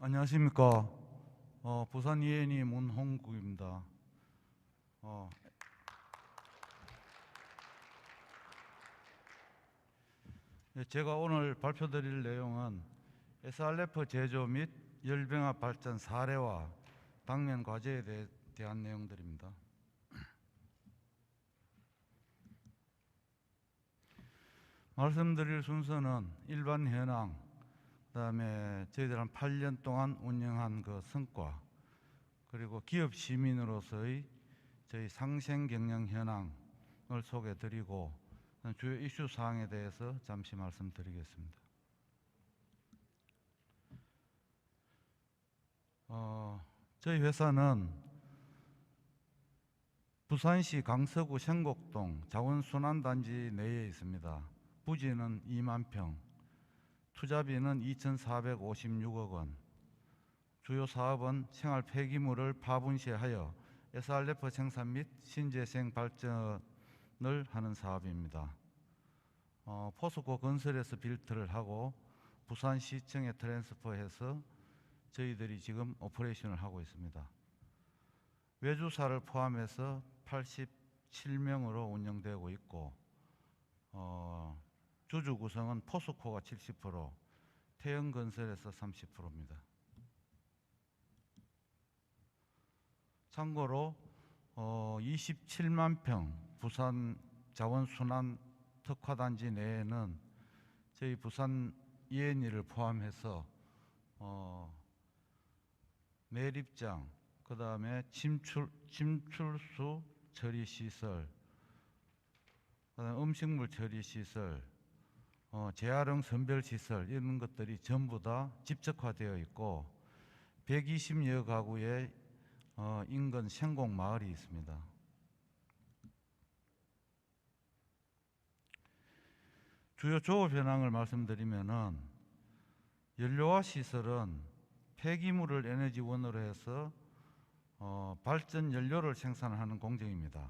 안녕하십니까. 부산 이혜니 문홍국입니다. 어, 제가 오늘 발표드릴 내용은 SRF 제조 및 열병합 발전 사례와 당면 과제에 대한 내용들입니다. 말씀드릴 순서는 일반 현황, 그다음에 저희들 한 8년 동안 운영한 그 성과, 그리고 기업 시민으로서의 저희 상생 경영 현황을 소개드리고 주요 이슈 사항에 대해서 잠시 말씀드리겠습니다. 저희 회사는 부산시 강서구 생곡동 자원순환단지 내에 있습니다. 부지는 2만 평, 투자비는 2,456억 원, 주요 사업은 생활 폐기물을 파분시하여 SRF 생산 및 신재생 발전을 하는 사업입니다. 포스코 건설에서 빌트를 하고 부산시청에 트랜스퍼해서 저희들이 지금 오퍼레이션을 하고 있습니다. 외주사를 포함해서 87명으로 운영되고 있고 주주 구성은 포스코가 70%, 태영건설에서 30%입니다. 참고로 27만 평 부산 자원순환 특화단지 내에는 저희 부산 이엔이를 포함해서 매립장, 그 다음에 침출수 처리시설, 그다음에 음식물 처리시설, 재활용 선별시설 이런 것들이 전부 다 집적화되어 있고 120여 가구의 인근 생곡 마을이 있습니다. 주요 조업 현황을 말씀드리면은 연료화 시설은 폐기물을 에너지원으로 해서 발전 연료를 생산하는 공정입니다.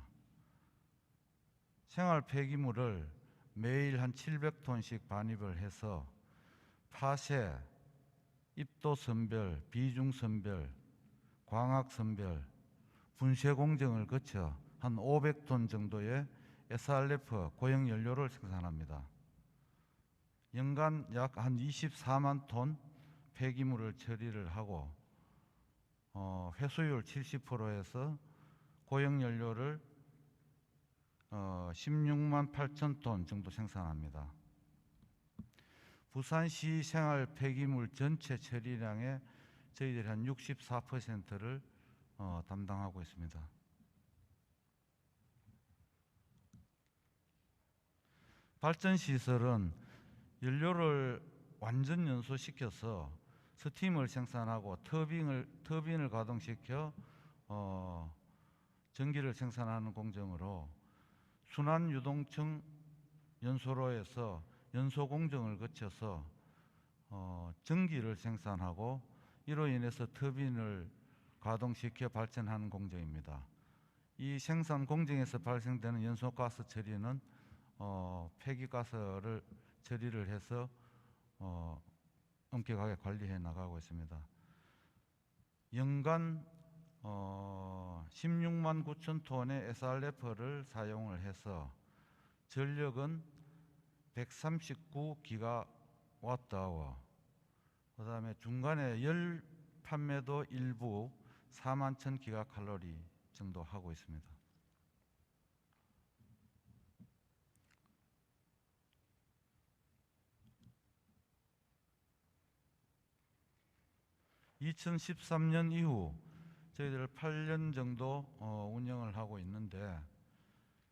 생활 폐기물을 매일 한 700톤씩 반입을 해서 파쇄, 입도 선별, 비중 선별, 광학 선별, 분쇄 공정을 거쳐 한 500톤 정도의 SRF 고형 연료를 생산합니다. 연간 약 한 24만 톤 폐기물을 처리를 하고 회수율 70%에서 고형 연료를 16만 8천 톤 정도 생산합니다. 부산시 생활 폐기물 전체 처리량의 저희들이 한 64%를 담당하고 있습니다. 발전시설은 연료를 완전 연소시켜서 스팀을 생산하고 터빈을 가동시켜 전기를 생산하는 공정으로 순환유동층 연소로에서 연소 공정을 거쳐서 전기를 생산하고 이로 인해서 터빈을 가동시켜 발전하는 공정입니다. 이 생산 공정에서 발생되는 연소가스 처리는 폐기가스를 처리를 해서 엄격하게 관리해 나가고 있습니다. 연간 16만 9천 톤의 SRF를 사용을 해서 전력은 139기가와트아워, 그 다음에 중간에 열 판매도 일부 4만 1천 기가칼로리 정도 하고 있습니다. (2013년) 이후 저희들 8년 정도 운영을 하고 있는데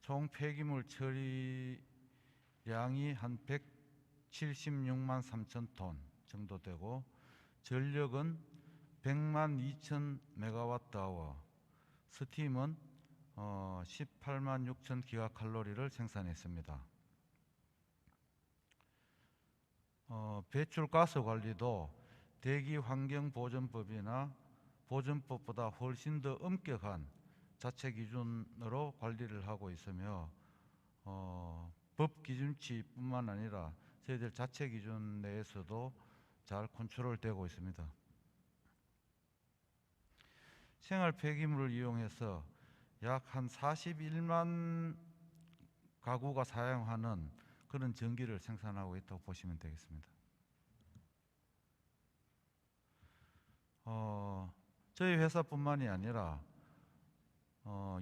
총 폐기물 처리량이 한 176만 3천 톤 정도 되고 전력은 100만 2천 메가와트아워, 스팀은 18만 6천 기가칼로리를 생산했습니다. 배출가스 관리도 대기환경보전법이나 보전법보다 훨씬 더 엄격한 자체 기준으로 관리를 하고 있으며 법 기준치뿐만 아니라 저희들 자체 기준 내에서도 잘 컨트롤되고 있습니다. 생활 폐기물을 이용해서 약 한 41만 가구가 사용하는 그런 전기를 생산하고 있다고 보시면 되겠습니다. 저희 회사뿐만이 아니라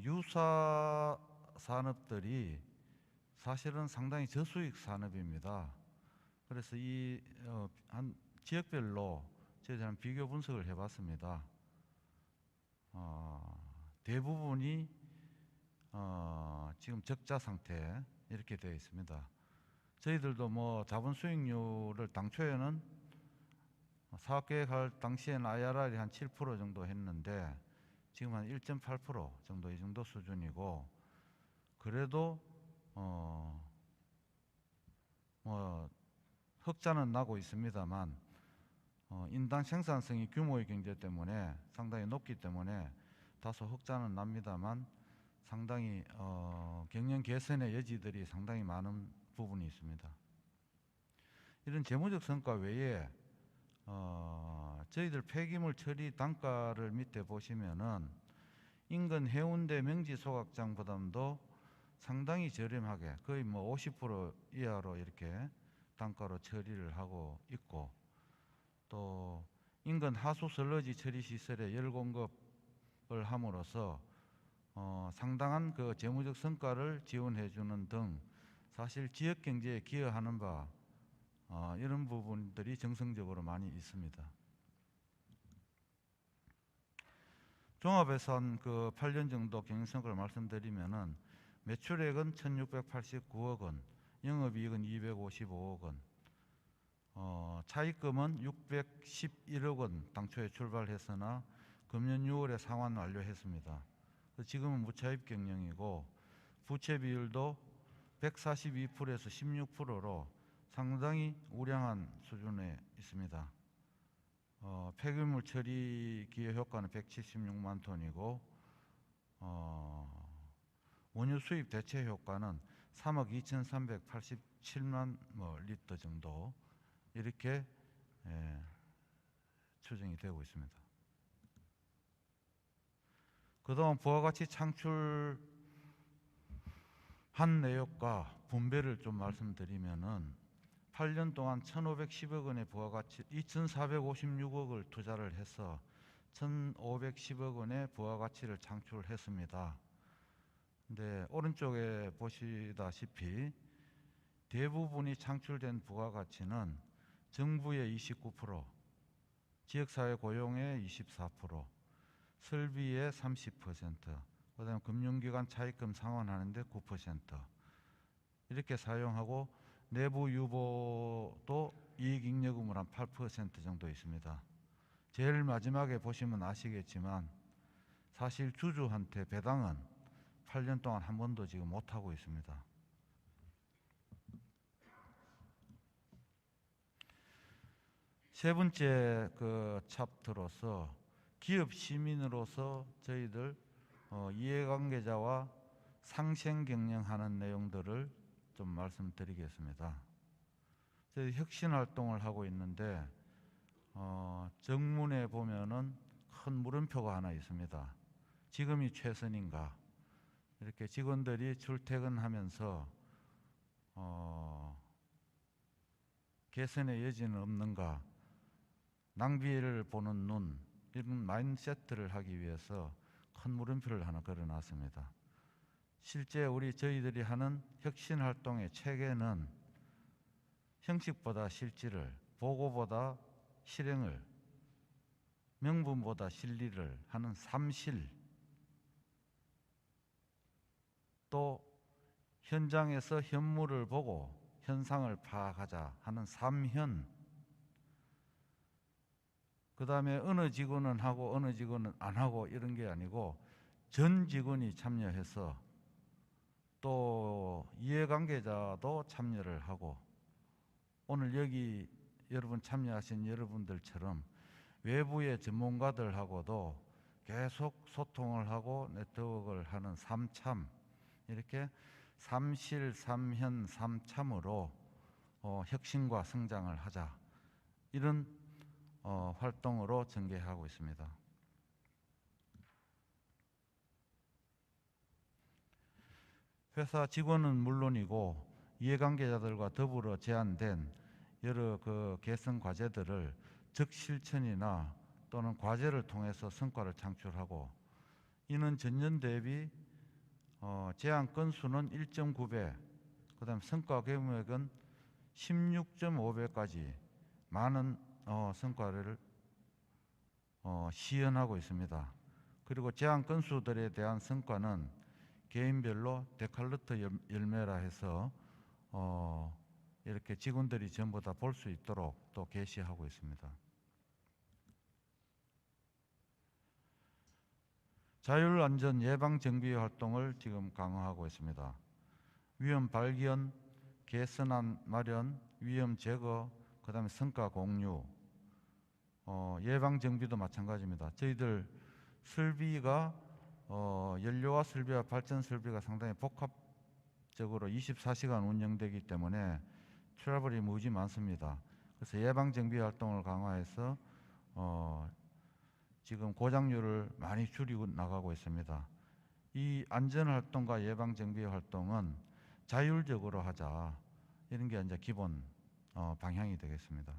유사 산업들이 사실은 상당히 저수익 산업입니다. 그래서 이 한 지역별로 저희들은 비교 분석을 해봤습니다. 대부분이 지금 적자 상태 이렇게 되어 있습니다. 저희들도 뭐 자본 수익률을 당초에는 사업 계획할 당시에는 IRR이 한 7% 정도 했는데 지금 한 1.8% 정도 이 정도 수준이고, 그래도 뭐 흑자는 나고 있습니다만 인당 생산성이 규모의 경제 때문에 상당히 높기 때문에 다소 흑자는 납니다만 상당히 경영 개선의 여지들이 상당히 많은 부분이 있습니다. 이런 재무적 성과 외에 저희들 폐기물 처리 단가를 밑에 보시면은 인근 해운대 명지 소각장보다도 상당히 저렴하게 거의 뭐 50% 이하로 이렇게 단가로 처리를 하고 있고, 또 인근 하수 슬러지 처리 시설에 열 공급을 함으로써 상당한 그 재무적 성과를 지원해 주는 등 사실 지역 경제에 기여하는 바 이런 부분들이 정성적으로 많이 있습니다. 종합해서 한 그 8년 정도 경영성과를 말씀드리면은 매출액은 1,689억 원, 영업이익은 255억 원, 차입금은 611억 원 당초에 출발했으나 금년 6월에 상환 완료했습니다. 지금은 무차입 경영이고 부채 비율도 142%에서 16%로 상당히 우량한 수준에 있습니다. 폐기물 처리 기여 효과는 176만 톤이고 원유 수입 대체 효과는 3억 2,387만 리터 정도 이렇게 추정이 되고 있습니다. 그동안 부가가치 창출한 내역과 분배를 좀 말씀드리면은 8년 동안 1,510억 원의 부가가치, 2,456억을 투자를 해서 1,510억 원의 부가가치를 창출했습니다. 근데 오른쪽에 보시다시피 대부분이 창출된 부가가치는 정부의 29%, 지역사회 고용의 24%, 설비의 30%, 그다음에 금융기관 차입금 상환하는데 9% 이렇게 사용하고 내부 유보도 이익잉여금을 한 8% 정도 있습니다. 제일 마지막에 보시면 아시겠지만 사실 주주한테 배당은 8년 동안 한 번도 지금 못하고 있습니다. 세 번째 그 챕터로서 기업 시민으로서 저희들 이해관계자와 상생 경영하는 내용들을 좀 말씀드리겠습니다. 저희 혁신 활동을 하고 있는데 정문에 보면은 큰 물음표가 하나 있습니다. 지금이 최선인가? 이렇게 직원들이 출퇴근하면서 개선의 여지는 없는가? 낭비를 보는 눈, 이런 마인드세트를 하기 위해서 큰 물음표를 하나 걸어놨습니다. 실제 저희들이 하는 혁신 활동의 체계는 형식보다 실질을, 보고보다 실행을, 명분보다 실리를 하는 삼실, 또 현장에서 현물을 보고 현상을 파악하자 하는 삼현, 그 다음에 어느 직원은 하고 어느 직원은 안 하고 이런 게 아니고 전 직원이 참여해서 또 이해관계자도 참여를 하고 오늘 여기 여러분 참여하신 여러분들처럼 외부의 전문가들하고도 계속 소통을 하고 네트워크를 하는 삼참, 이렇게 삼실, 삼현, 삼참으로 혁신과 성장을 하자, 이런 활동으로 전개하고 있습니다. 회사 직원은 물론이고 이해관계자들과 더불어 제안된 여러 그 개선 과제들을 적실천이나 또는 과제를 통해서 성과를 창출하고, 이는 전년 대비 제안 건수는 1.9배, 그다음 성과 규모액은 16.5배까지 많은 성과를 시현하고 있습니다. 그리고 제안 건수들에 대한 성과는 개인별로 데칼루트 열매라 해서 이렇게 직원들이 전부 다 볼 수 있도록 또 게시하고 있습니다. 자율안전 예방정비 활동을 지금 강화하고 있습니다. 위험 발견, 개선안 마련, 위험 제거, 그 다음에 성과 공유, 예방정비도 마찬가지입니다. 저희들 설비가 연료와 설비와 발전 설비가 상당히 복합적으로 24시간 운영되기 때문에 트러블이 무지 많습니다. 그래서 예방정비 활동을 강화해서 지금 고장률을 많이 줄이고 나가고 있습니다. 이 안전활동과 예방정비 활동은 자율적으로 하자, 이런 게 이제 기본 방향이 되겠습니다.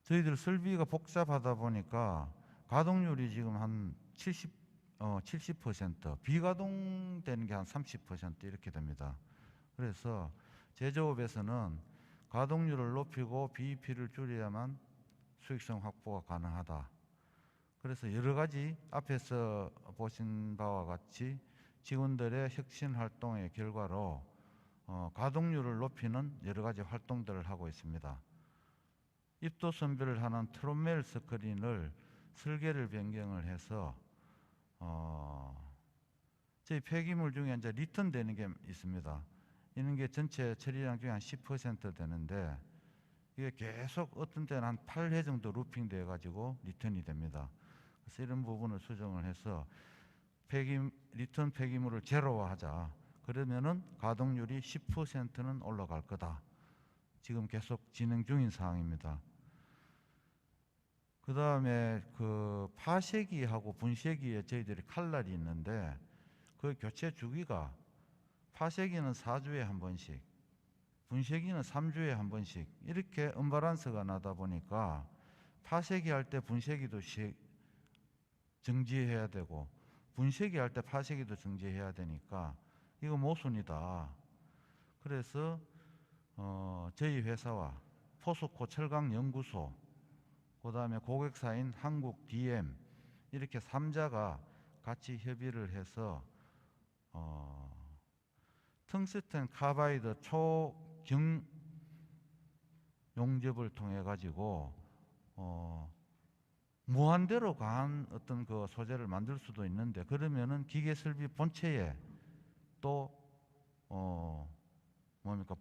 저희들 설비가 복잡하다 보니까 가동률이 지금 한 70%, 비가동되는 게 한 30% 이렇게 됩니다. 그래서 제조업에서는 가동률을 높이고 BEP를 줄여야만 수익성 확보가 가능하다. 그래서 여러 가지 앞에서 보신 바와 같이 직원들의 혁신 활동의 결과로 가동률을 높이는 여러 가지 활동들을 하고 있습니다. 입도 선별을 하는 트롯멜 스크린을 설계를 변경을 해서 저희 폐기물 중에 이제 리턴 되는 게 있습니다. 이런 게 전체 처리량 중에 한 10% 되는데, 이게 계속 어떤 때는 한 8회 정도 루핑 돼 가지고 리턴이 됩니다. 그래서 이런 부분을 수정을 해서 리턴 폐기물을 제로화하자. 그러면은 가동률이 10%는 올라갈 거다. 지금 계속 진행 중인 사항입니다. 그 다음에 그 파쇄기하고 분쇄기에 저희들이 칼날이 있는데, 그 교체 주기가 파쇄기는 4주에 한 번씩, 분쇄기는 3주에 한 번씩 이렇게 언밸런스가 나다 보니까 파쇄기 할 때 분쇄기도 정지해야 되고, 분쇄기 할 때 파쇄기도 정지해야 되니까 이거 모순이다. 그래서 저희 회사와 포스코 철강연구소, 그 다음에 고객사인 한국 DM, 이렇게 3자가 같이 협의를 해서 텅스텐 카바이드 초경 용접을 통해 가지고 무한대로 강한 어떤 그 소재를 만들 수도 있는데, 그러면은 기계 설비 본체에 또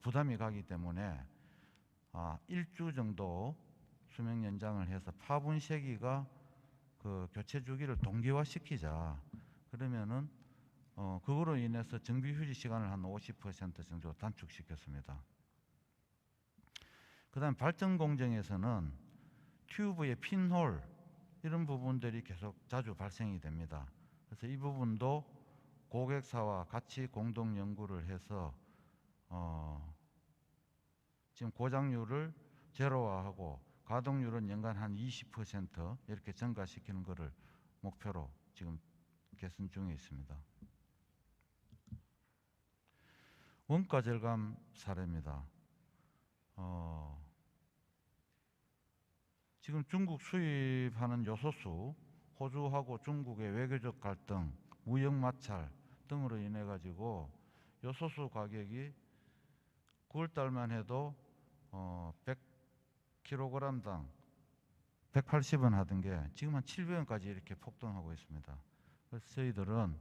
부담이 가기 때문에 1주 정도 수명 연장을 해서 파분쇄기가 그 교체 주기를 동기화시키자. 그러면은 그거로 인해서 정비 휴지 시간을 한 50% 정도 단축시켰습니다. 그 다음 발전 공정에서는 튜브의 핀홀, 이런 부분들이 계속 자주 발생이 됩니다. 그래서 이 부분도 고객사와 같이 공동 연구를 해서 지금 고장률을 제로화하고 가동률은 연간 한 20% 이렇게 증가시키는 것을 목표로 지금 개선 중에 있습니다. 원가 절감 사례입니다. 지금 중국 수입하는 요소수, 호주하고 중국의 외교적 갈등, 무역 마찰 등으로 인해 가지고 요소수 가격이 9월 달만 해도 100kg당 180원 하던 게 지금 한 700원까지 이렇게 폭등하고 있습니다. 그래서 저희들은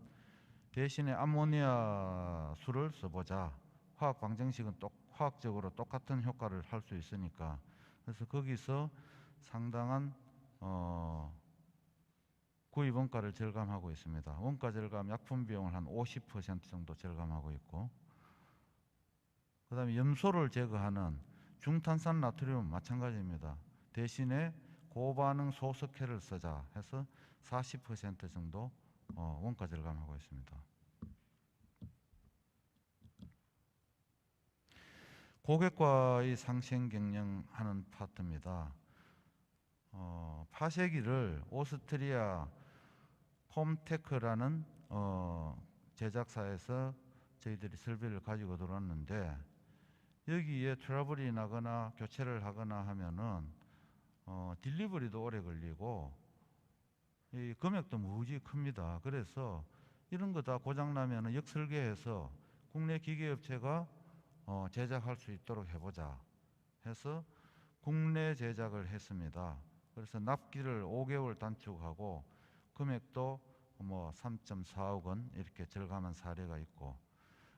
대신에 암모니아 수를 써보자. 화학 방정식은 화학적으로 똑같은 효과를 할 수 있으니까. 그래서 거기서 상당한 구입 원가를 절감하고 있습니다. 원가 절감 약품 비용을 한 50% 정도 절감하고 있고, 그 다음에 염소를 제거하는 중탄산 나트륨은 마찬가지입니다. 대신에 고반응 소석회를 쓰자 해서 40% 정도 원가 절감하고 있습니다. 고객과의 상생 경영하는 파트입니다. 파쇄기를 오스트리아 폼테크라는 제작사에서 저희들이 설비를 가지고 들어왔는데, 여기에 트러블이 나거나 교체를 하거나 하면은 딜리버리도 오래 걸리고 이 금액도 무지 큽니다. 그래서 이런 거 다 고장 나면은 역설계해서 국내 기계업체가 제작할 수 있도록 해보자 해서 국내 제작을 했습니다. 그래서 납기를 5개월 단축하고 금액도 뭐 3.4억 원 이렇게 절감한 사례가 있고,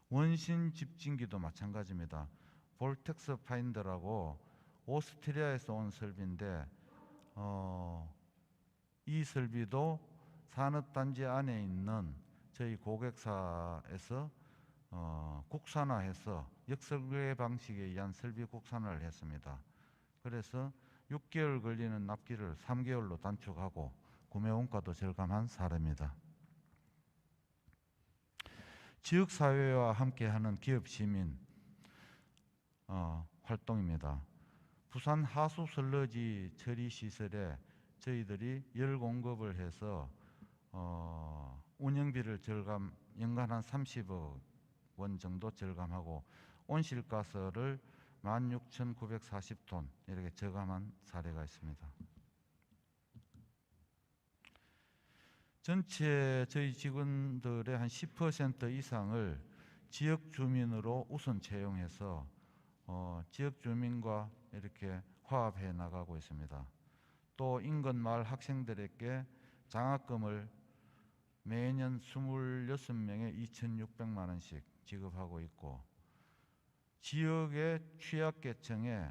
원심 집진기도 마찬가지입니다. 볼텍스 파인더라고 오스트리아에서 온 설비인데 이 설비도 산업단지 안에 있는 저희 고객사에서 국산화해서 역설계 방식에 의한 설비 국산화를 했습니다. 그래서 6개월 걸리는 납기를 3개월로 단축하고 구매 원가도 절감한 사례입니다. 지역사회와 함께하는 기업 시민 활동입니다. 부산 하수 슬러지 처리 시설에 저희들이 열 공급을 해서 운영비를 절감, 연간 한 30억 원 정도 절감하고 온실가스를 16,940톤 이렇게 저감한 사례가 있습니다. 전체 저희 직원들의 한 10% 이상을 지역 주민으로 우선 채용해서 지역 주민과 이렇게 화합해 나가고 있습니다. 또 인근 마을 학생들에게 장학금을 매년 26명에 2,600만 원씩 지급하고 있고, 지역의 취약계층에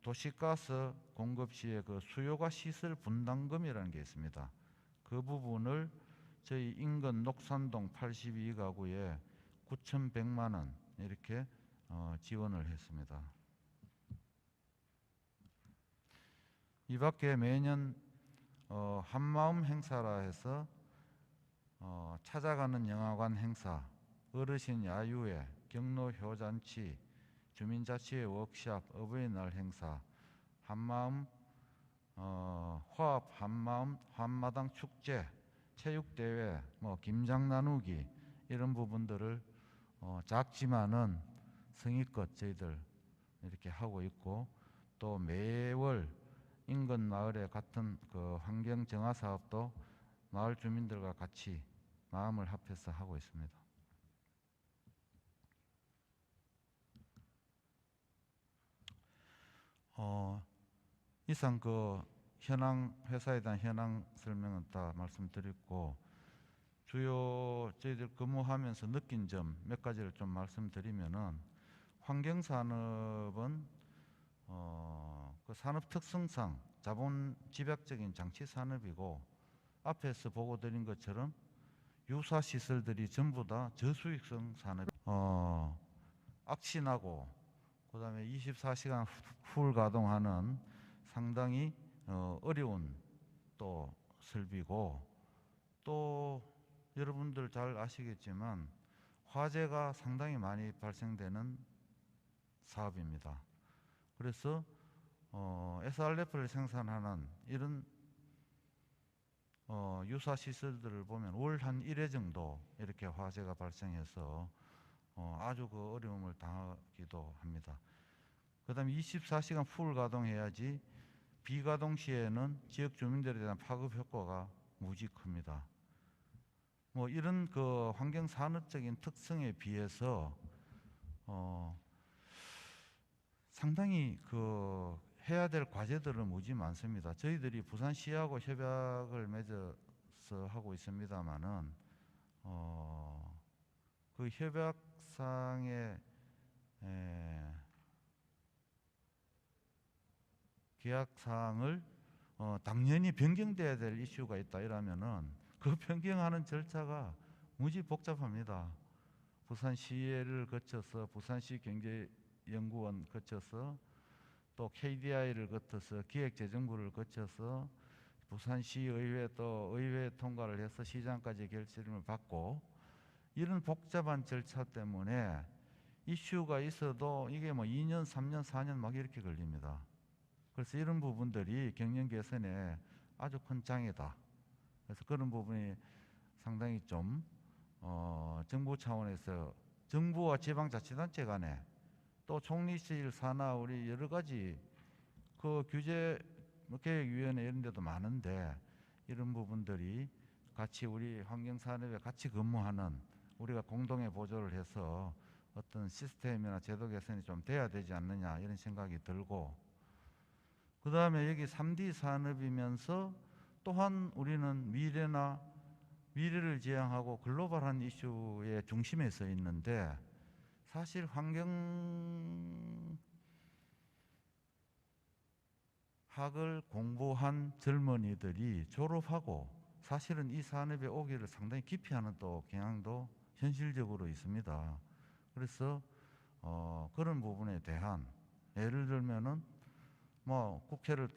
도시가스 공급 시에 그 수요가 시설 분담금이라는 게 있습니다. 그 부분을 저희 인근 녹산동 82가구에 9,100만 원 이렇게 지원을 했습니다. 이 밖에 매년 한마음 행사라 해서 찾아가는 영화관 행사, 어르신 야유회, 경로 효잔치, 주민자치회 워크샵, 어버이날 행사, 한마음 화합 한마음 한마당 축제, 체육대회, 뭐 김장 나누기 이런 부분들을 작지만은 성의껏 저희들 이렇게 하고 있고, 또 매월 인근 마을에 같은 그 환경 정화 사업도 마을 주민들과 같이 마음을 합해서 하고 있습니다. 이상 그 현황, 회사에 대한 현황 설명은 다 말씀드렸고, 주요 저희들 근무하면서 느낀 점 몇 가지를 좀 말씀드리면은, 환경산업은 그 산업 특성상 자본 집약적인 장치 산업이고, 앞에서 보고 드린 것처럼 유사 시설들이 전부 다 저수익성 산업, 악신하고 그다음에 24시간 풀 가동하는 상당히 어려운 또 설비고, 또 여러분들 잘 아시겠지만 화재가 상당히 많이 발생되는 사업입니다. 그래서 SRF를 생산하는 이런 유사 시설들을 보면 월 한 1회 정도 이렇게 화재가 발생해서 아주 그 어려움을 당하기도 합니다. 그 다음에 24시간 풀 가동해야지 비가동 시에는 지역 주민들에 대한 파급 효과가 무지 큽니다. 뭐 이런 그 환경 산업적인 특성에 비해서 상당히 그 해야 될 과제들은 무지 많습니다. 저희들이 부산시하고 협약을 맺어서 하고 있습니다만은 그 협약상의 계약사항을 당연히 변경돼야 될 이슈가 있다 이러면은 그 변경하는 절차가 무지 복잡합니다. 부산시를 거쳐서 부산시 경제연구원 거쳐서 또 KDI를 거쳐서 기획재정부를 거쳐서 부산시의회 또 의회 통과를 해서 시장까지 결재를 받고 이런 복잡한 절차 때문에 이슈가 있어도 이게 뭐 2년, 3년, 4년 막 이렇게 걸립니다. 그래서 이런 부분들이 경영 개선에 아주 큰 장애다. 그래서 그런 부분이 상당히 좀 정부 차원에서 정부와 지방자치단체 간에 또 총리실 산하 우리 여러 가지 그 규제 계획위원회 이런 데도 많은데 이런 부분들이 같이 우리 환경산업에 같이 근무하는 우리가 공동의 보조를 해서 어떤 시스템이나 제도 개선이 좀 돼야 되지 않느냐 이런 생각이 들고, 그 다음에 여기 3D 산업이면서 또한 우리는 미래를 지향하고 글로벌한 이슈의 중심에 서 있는데, 사실 환경학을 공부한 젊은이들이 졸업하고 사실은 이 산업에 오기를 상당히 기피하는 또 경향도 현실적으로 있습니다. 그래서 그런 부분에 대한, 예를 들면은 뭐 국회를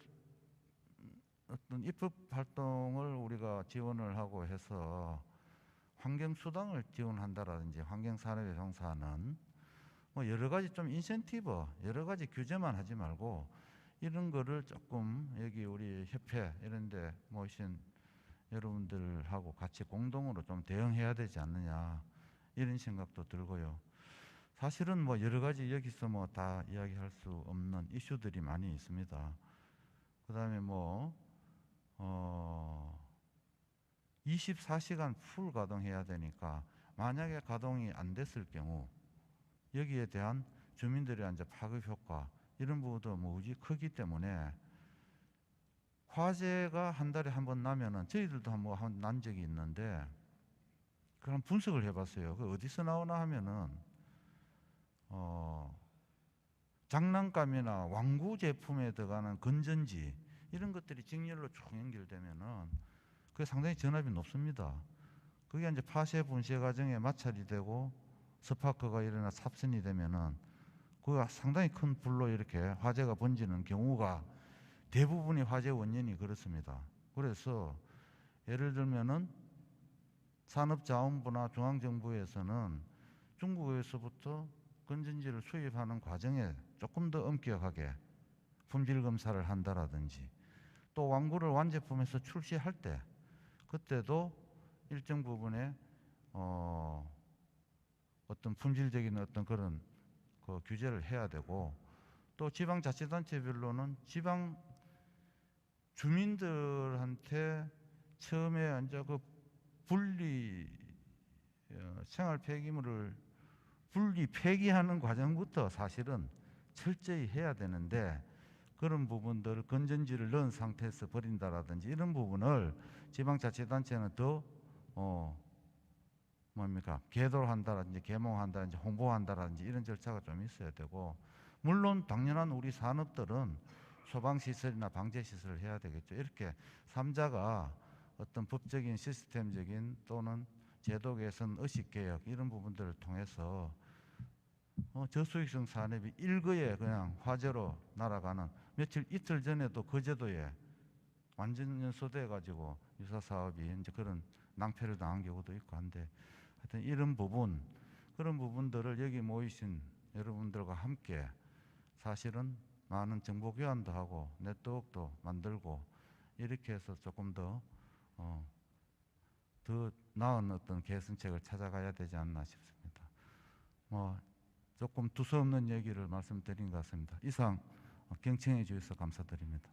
어떤 입법 활동을 우리가 지원을 하고 해서 환경수당을 지원한다라든지 환경산업에 종사하는 뭐 여러 가지 좀 인센티브, 여러 가지 규제만 하지 말고 이런 거를 조금 여기 우리 협회 이런 데 모신 여러분들하고 같이 공동으로 좀 대응해야 되지 않느냐 이런 생각도 들고요. 사실은 뭐 여러 가지 여기서 뭐 다 이야기할 수 없는 이슈들이 많이 있습니다. 그 다음에 뭐 24시간 풀 가동해야 되니까 만약에 가동이 안 됐을 경우 여기에 대한 주민들의 이제 파급 효과 이런 부분도 무지 크기 때문에, 화재가 한 달에 한 번 나면은 저희들도 한번 난 적이 있는데 그런 분석을 해봤어요. 그 어디서 나오나 하면은 장난감이나 왕구 제품에 들어가는 건전지 이런 것들이 직렬로 쭉 연결되면은 그게 상당히 전압이 높습니다. 그게 이제 파쇄 분쇄 과정에 마찰이 되고 스파크가 일어나 삽선이 되면은 그가 상당히 큰 불로 이렇게 화재가 번지는 경우가 대부분의 화재 원인이 그렇습니다. 그래서 예를 들면은 산업자원부나 중앙정부에서는 중국에서부터 건전지를 수입하는 과정에 조금 더 엄격하게 품질 검사를 한다라든지, 또 완구를 완제품에서 출시할 때 그때도 일정 부분의 어떤 품질적인 어떤 그런 그 규제를 해야 되고, 또 지방자치단체별로는 지방 주민들한테 처음에 이제 그 분리 생활 폐기물을 분리 폐기하는 과정부터 사실은 철저히 해야 되는데, 그런 부분들을 건전지를 넣은 상태에서 버린다라든지 이런 부분을 지방자치단체는 더 계도한다라든지 계몽한다든지 홍보한다라든지 이런 절차가 좀 있어야 되고, 물론 당연한 우리 산업들은 소방시설이나 방제시설을 해야 되겠죠. 이렇게 3자가 어떤 법적인 시스템적인 또는 제도 개선, 의식개혁 이런 부분들을 통해서 저수익성 산업이 일거에 그냥 화재로 날아가는, 이틀 전에도 거제도에 완전 연소돼 가지고 유사 사업이 이제 그런 낭패를 당한 경우도 있고 한데, 하여튼 이런 부분, 그런 부분들을 여기 모이신 여러분들과 함께 사실은 많은 정보 교환도 하고 네트워크도 만들고 이렇게 해서 조금 더 나은 어떤 개선책을 찾아가야 되지 않나 싶습니다. 뭐 조금 두서없는 얘기를 말씀드린 것 같습니다. 이상 경청해 주셔서 감사드립니다.